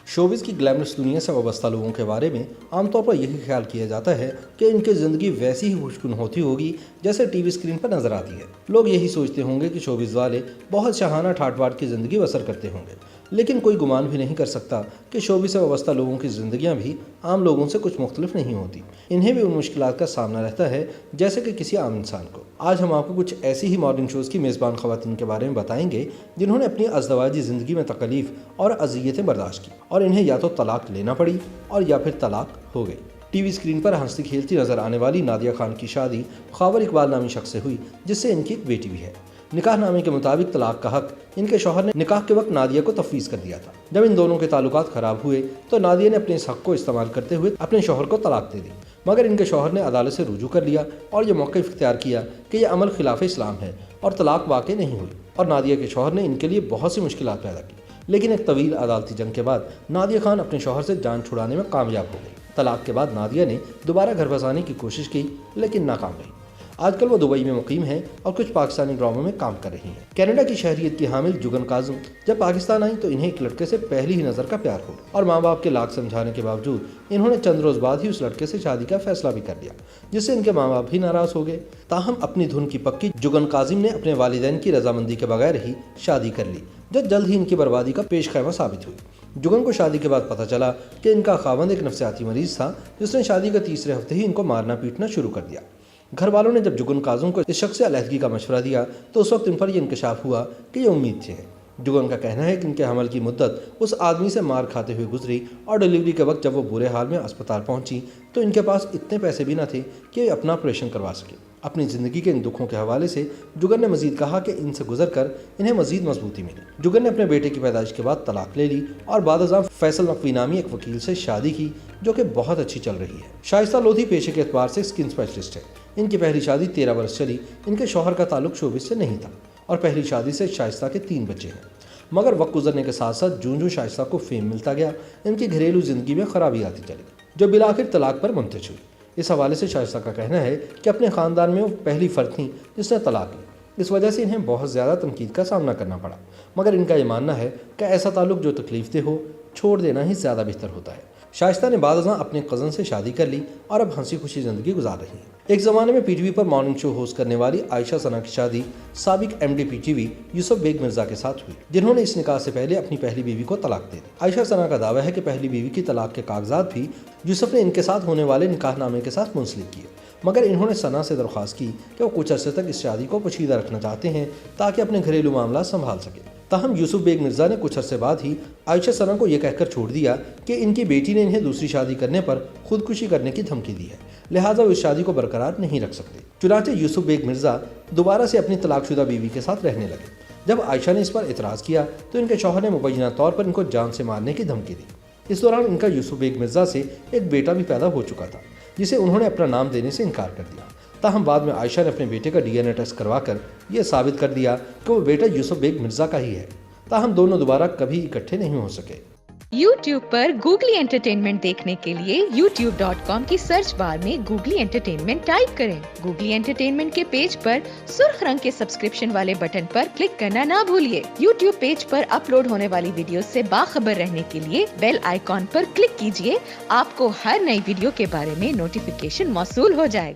Showbiz की glamorous दुनिया से वाबस्ता लोगों के बारे में आमतौर पर यही ख्याल किया जाता है कि इनकी ज़िंदगी वैसी ही खुशकुन होती होगी जैसे टीवी स्क्रीन पर नजर आती है। लोग यही सोचते होंगे कि शोबिस वाले बहुत शहाना ठाट बाट की ज़िंदगी बसर करते होंगे, लेकिन कोई गुमान भी नहीं कर सकता कि शोबिस से वाबस्ता लोगों की ज़िंदगियाँ भी आम लोगों से कुछ मुख्तलिफ नहीं होती। इन्हें भी उन मुश्किलात का सामना रहता है जैसे कि किसी आम इंसान को। आज हम आपको कुछ ऐसी ही मॉर्निंग शोज़ की मेज़बान ख़वातीन के बारे में बताएंगे जिन्होंने अपनी अज़दवाजी ज़िंदगी में तकलीफ़ और अज़ियतें बर्दाश्त की और इन्हें या तो तलाक लेना पड़ी और या फिर तलाक हो गई। टीवी स्क्रीन पर हंसती खेलती नजर आने वाली नादिया खान की शादी ख्वाबर इकबाल नामी शख्स से हुई, जिससे इनकी एक बेटी भी है। निकाहनामे के मुताबिक तलाक का हक इनके शौहर ने निकाह के वक्त नादिया को तफवीज़ कर दिया था। जब इन दोनों के ताल्लुकात खराब हुए तो नादिया ने अपने इस हक को इस्तेमाल करते हुए अपने शौहर को तलाक दे दी, मगर इनके शौहर ने अदालत से रुजू कर लिया और यह मौक़िफ़ इख्तियार किया कि यह अमल खिलाफ इस्लाम है और तलाक वाक़ई नहीं हुई। और नादिया के शौहर ने इनके लिए बहुत सी मुश्किलात पैदा की, लेकिन एक तवील अदालती जंग के बाद नादिया खान अपने शौहर से जान छुड़ाने में कामयाब हो गई। तलाक के बाद नादिया ने दोबारा घर बसाने की कोशिश की, लेकिन नाकाम रही। आजकल वो दुबई में मुकीम है और कुछ पाकिस्तानी ड्रामों में काम कर रही हैं। कनाडा की शहरियत की हामिल जुगन काजिम जब पाकिस्तान आई तो इन्हें एक लड़के से पहली ही नज़र का प्यार हो और माँ बाप के लाख समझाने के बावजूद इन्होंने चंद रोज़ बाद ही उस लड़के से शादी का फैसला भी कर लिया, जिससे इनके माँ बाप भी नाराज़ हो गए। ताहम अपनी धुन की पक्की जुगन काजिम ने अपने वालिदैन की रजामंदी के बगैर ही शादी कर ली, जो जल्द ही इनकी बर्बादी का पेश खैमा साबित हुई। जुगन को शादी के बाद पता चला कि इनका खावंद एक नफ्सियाती मरीज था, जिसने शादी के तीसरे हफ्ते ही इनको मारना पीटना शुरू कर दिया। घर वालों ने जब जुगन काजिम को इस शख्स से अलहदगी का मशवरा दिया तो उस वक्त इन पर यह इंकशाफ हुआ कि ये उम्मीद से है। जुगन का कहना है कि इनके हमल की मुद्दत उस आदमी से मार खाते हुए गुजरी और डिलीवरी के वक्त जब वो बुरे हाल में अस्पताल पहुंची तो इनके पास इतने पैसे भी न थे कि वे अपना ऑपरेशन करवा सके। अपनी ज़िंदगी के इन दुखों के हवाले से जुगन ने मजीद कहा कि इनसे गुजर कर इन्हें मजीद मजबूती मिली। जुगन ने अपने बेटे की पैदाइश के बाद तलाक ले ली और बाद फैसल नकवी नामी एक वकील से शादी की, जो कि बहुत अच्छी चल रही है। शाइस्ता लोधी पेशे के एतबार से स्किन स्पेशलिस्ट है। इनकी पहली शादी 13 वर्ष चली। इनके शौहर का ताल्लुक शोबिस से नहीं था और पहली शादी से शाइस्ता के 3 बच्चे हैं, मगर वक्त गुजरने के साथ साथ जूं शाइस्ता को फेम मिलता गया, इनकी घरेलू जिंदगी में खराबी आती चली, जो बिलाखिर तलाक पर मुंतज हुई। इस हवाले से शाइस्ता का कहना है कि अपने ख़ानदान में वो पहली फ़र्द थी जिसने तलाक ली। इस वजह से इन्हें बहुत ज़्यादा तनकीद का सामना करना पड़ा, मगर इनका ये मानना है कि ऐसा ताल्लुक जो तकलीफ हो छोड़ देना ही ज़्यादा बेहतर होता है। शाइस्ता ने बाद अपने कज़न से शादी कर ली और अब हंसी खुशी ज़िंदगी गुजार रही हैं। एक ज़माने में पीटीवी पर मॉर्निंग शो होस्ट करने वाली आयशा सना की शादी साबिक एमडी पीटीवी यूसुफ बेग मिर्जा के साथ हुई, जिन्होंने इस निकाह से पहले अपनी पहली बीवी को तलाक दे दी। आयशा सना का दावा है कि पहली बीवी की तलाक के कागजात भी यूसुफ ने इनके साथ होने वाले निकाहनामे के साथ मुंसलिक किए, मगर इन्होंने सना से दरख्वास्त की कि वो कुछ अर्से तक इस शादी को पोशीदा रखना चाहते हैं ताकि अपने घरेलू मामला संभाल सके। ताहम यूसुफ बेग मिर्जा ने कुछ अर्से बाद ही आयशा सना को यह कहकर छोड़ दिया कि इनकी बेटी ने इन्हें दूसरी शादी करने पर खुदकुशी करने की धमकी दी है, लिहाजा वो इस शादी को बरकरार नहीं रख सकते। चुनांचे यूसुफ बेग मिर्जा दोबारा से अपनी तलाकशुदा बीवी के साथ रहने लगे। जब आयशा ने इस पर एतराज़ किया तो इनके शौहर ने मुबैना तौर पर इनको जान से मारने की धमकी दी। इस दौरान इनका यूसुफ बेग मिर्जा से एक बेटा भी पैदा हो चुका था, जिसे उन्होंने अपना नाम देने से इनकार कर दिया। ताहम बाद में आयशा ने अपने बेटे का DNA टेस्ट करवाकर यह साबित कर दिया कि वो बेटा यूसुफ बेग मिर्जा का ही है। ताहम दोनों दोबारा कभी इकट्ठे नहीं हो सके। YouTube पर गूगली एंटरटेनमेंट देखने के लिए youtube.com की सर्च बार में गूगली एंटरटेनमेंट टाइप करें। गूगली एंटरटेनमेंट के पेज पर सुर्ख रंग के सब्सक्रिप्शन वाले बटन पर क्लिक करना ना भूलिए। YouTube पेज पर अपलोड होने वाली वीडियो से बाखबर रहने के लिए बेल आइकॉन पर क्लिक कीजिए। आपको हर नई वीडियो के बारे में नोटिफिकेशन मौसूल हो जाएगा।